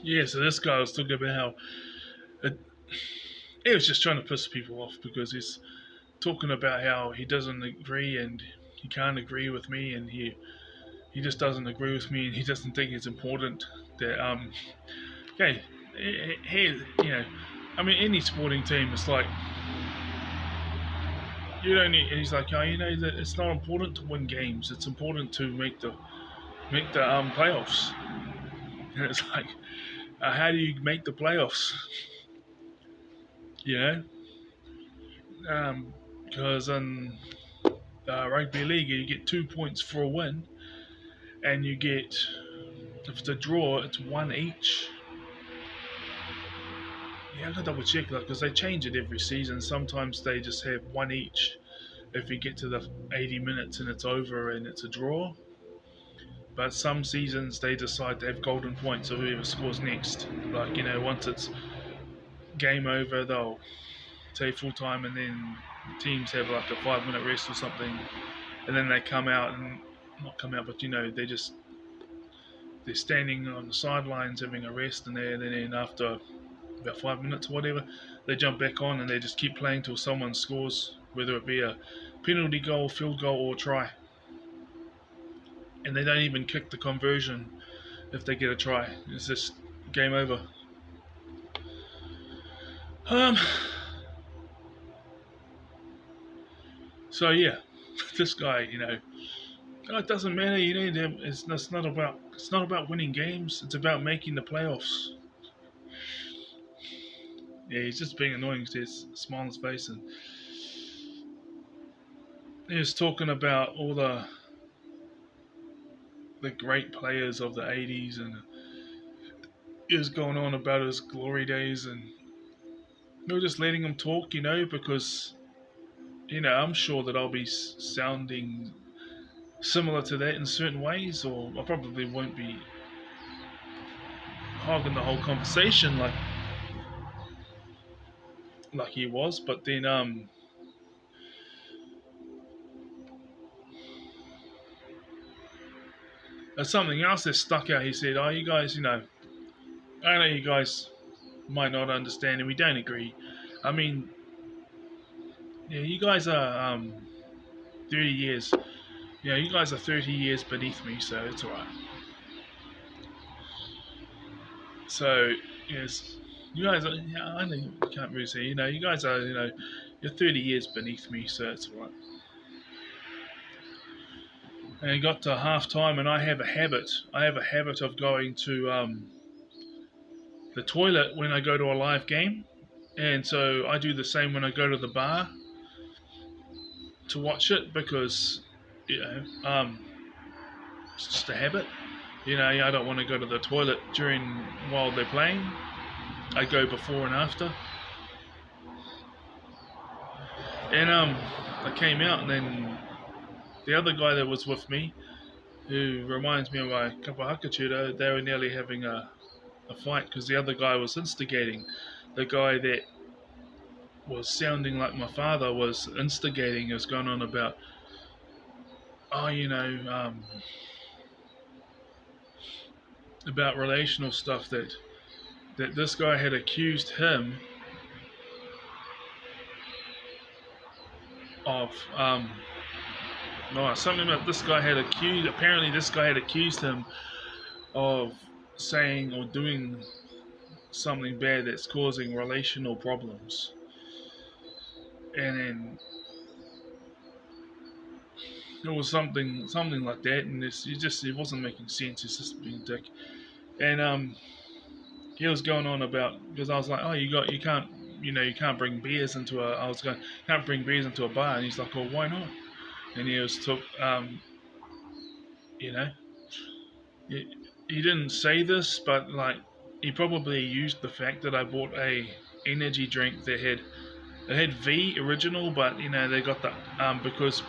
Yeah, so this guy was talking about how it, he was just trying to piss people off because he's talking about how he doesn't agree and he can't agree with me and he just doesn't agree with me and he doesn't think it's important that okay, here, I mean, any sporting team, it's like you don't need. He's like, oh, that it's not important to win games. It's important to make the playoffs. And it's like, how do you make the playoffs? You know, because in rugby league, you get 2 points for a win, and you get if it's a draw, it's one each. Yeah, I gotta double check that because they change it every season. Sometimes they just have one each if you get to the 80 minutes and it's over and it's a draw. But some seasons they decide to have golden points, so whoever scores next, like once it's game over, they'll take full time, and then teams have like a 5 minute rest or something, and then they come out and not come out, but they're standing on the sidelines having a rest, and then after about 5 minutes or whatever, they jump back on and they just keep playing till someone scores, whether it be a penalty goal, field goal, or try, and they don't even kick the conversion if they get a try. It's just game over. Um. So yeah, this guy, it doesn't matter. It's not about winning games. It's about making the playoffs. Yeah, he's just being annoying. He's smile on his face, and he was talking about all the great players of the '80s, and he was going on about his glory days, and we were just letting him talk, because I'm sure that I'll be sounding similar to that in certain ways, or I probably won't be hogging the whole conversation like he was. But then there's something else that stuck out. He said, "Oh, you guys, I know you guys might not understand, and we don't agree. I mean, yeah, you guys are 30 years. You guys are 30 years beneath me, so it's alright. So yes, you guys are. Yeah, I know you can't really say. You guys are. You're 30 years beneath me, so it's alright." And it got to half time, and I have a habit. I have a habit of going to the toilet when I go to a live game, and so I do the same when I go to the bar to watch it because it's just a habit. I don't want to go to the toilet while they're playing. I go before and after, and I came out, and then the other guy that was with me, who reminds me of my kapahaka, they were nearly having a fight because the other guy was instigating. The guy that was sounding like my father was instigating, was going on about, oh, about relational stuff that this guy had accused him of. No, something about this guy had accused. Apparently, this guy had accused him of saying or doing something bad that's causing relational problems. And then it was something like that, and it wasn't making sense. It's just being a dick. And he was going on about because I was like, oh, you can't bring beers into a. I was going, can't bring beers into a bar, and he's like, oh, why not? And he was took, you know, he didn't say this, but like he probably used the fact that I bought a energy drink that had V original, but they got the because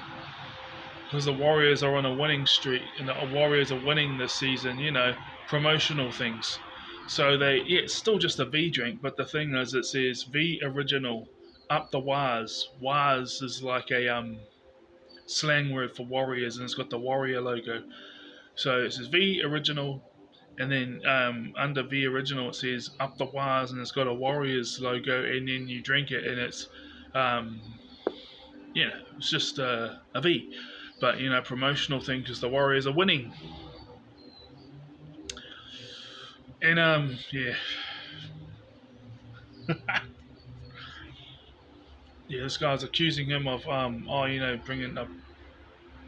the Warriors are on a winning streak and the Warriors are winning this season. Promotional things. So it's still just a V drink, but the thing is, it says V original up the Waz. Waz is like a slang word for Warriors, and it's got the Warrior logo. So it says V original And then under the original it says up the wires, and it's got a Warriors logo, and then you drink it, and it's um, it's just a V, but promotional thing because the Warriors are winning, and yeah, yeah, this guy's accusing him of bringing up,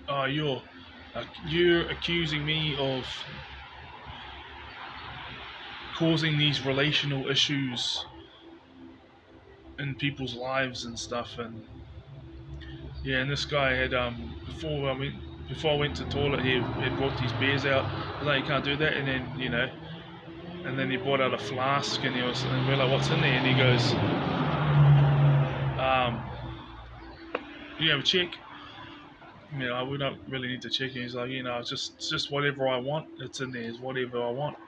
oh you're accusing me of causing these relational issues in people's lives and stuff, and yeah, and this guy had before I went to the toilet, he had brought these beers out. I was like, you can't do that, and then and then he brought out a flask, and we're like, what's in there? And he goes, um, you have a check? We don't really need to check. And he's like, it's just whatever I want. It's in there. It's whatever I want.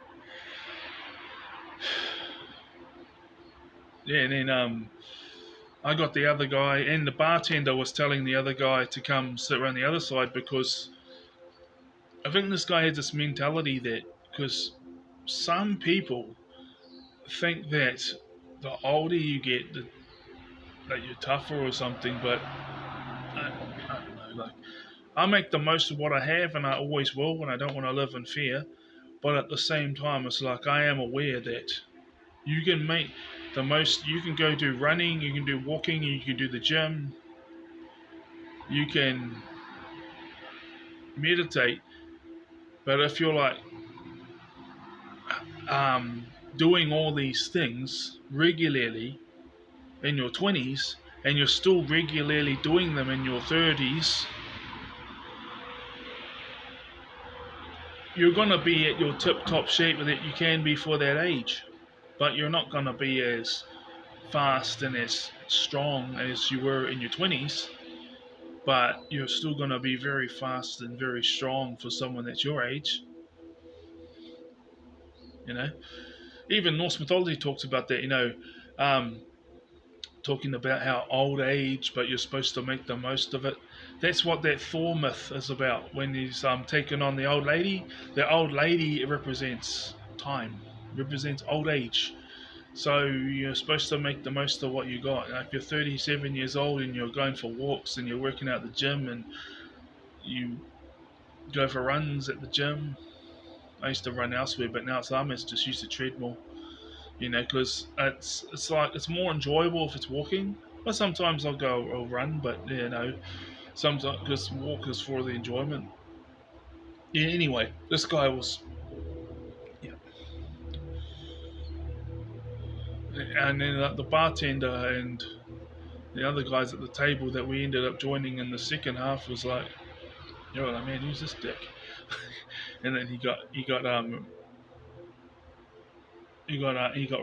Yeah, and then I got the other guy, and the bartender was telling the other guy to come sit around the other side because I think this guy had this mentality that because some people think that the older you get, that you're tougher or something, but I don't know. Like, I make the most of what I have, and I always will, and I don't want to live in fear. But at the same time, it's like I am aware that you can make the most. You can go do running, you can do walking, you can do the gym, you can meditate. But if you're like doing all these things regularly in your 20s and you're still regularly doing them in your 30s, you're going to be at your tip top shape that you can be for that age, but you're not going to be as fast and as strong as you were in your 20s, but you're still going to be very fast and very strong for someone that's your age. Even Norse mythology talks about that, talking about how old age, but you're supposed to make the most of it. That's what that Thor myth is about. When he's taking on the old lady, the old lady represents time, represents old age. So you're supposed to make the most of what you got. If you're 37 years old and you're going for walks and you're working out at the gym and you go for runs at the gym. I used to run elsewhere, but now I'm just used to treadmill. Because it's more enjoyable if it's walking. But sometimes I'll run, but sometimes because walk is for the enjoyment. Yeah. Anyway, this guy was, yeah, and then the bartender and the other guys at the table that we ended up joining in the second half was like, you're like, man, who's this dick? And then he got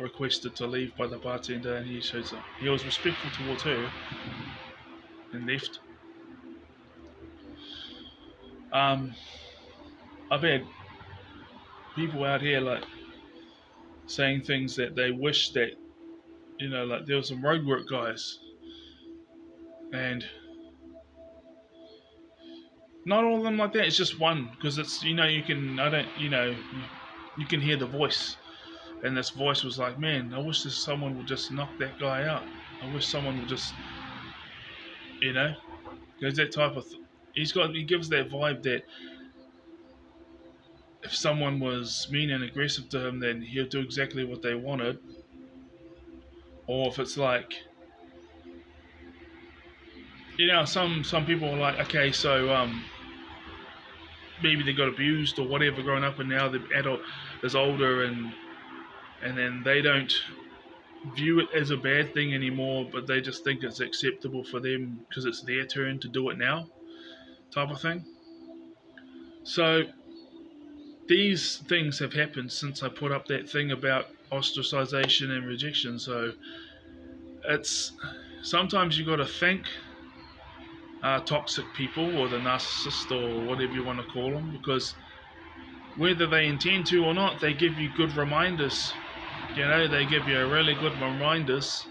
requested to leave by the bartender, and he was respectful towards her and left. I've had people out here like saying things that they wish that like there were some roadwork guys, and not all of them like that. It's just one because it's you can you can hear the voice. And this voice was like, man, I wish someone would just knock that guy out. I wish someone would just, there's that type of. He gives that vibe that if someone was mean and aggressive to him, then he'll do exactly what they wanted. Or if it's like, some people are like, okay, so maybe they got abused or whatever growing up, and now the adult is older and then they don't view it as a bad thing anymore, but they just think it's acceptable for them because it's their turn to do it now, type of thing. So these things have happened since I put up that thing about ostracization and rejection. So it's sometimes you got to thank toxic people or the narcissist or whatever you want to call them, because whether they intend to or not, they give you good reminders. They give you really good reminders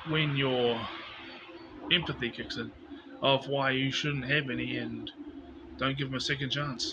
when your empathy kicks in of why you shouldn't have any and don't give them a second chance.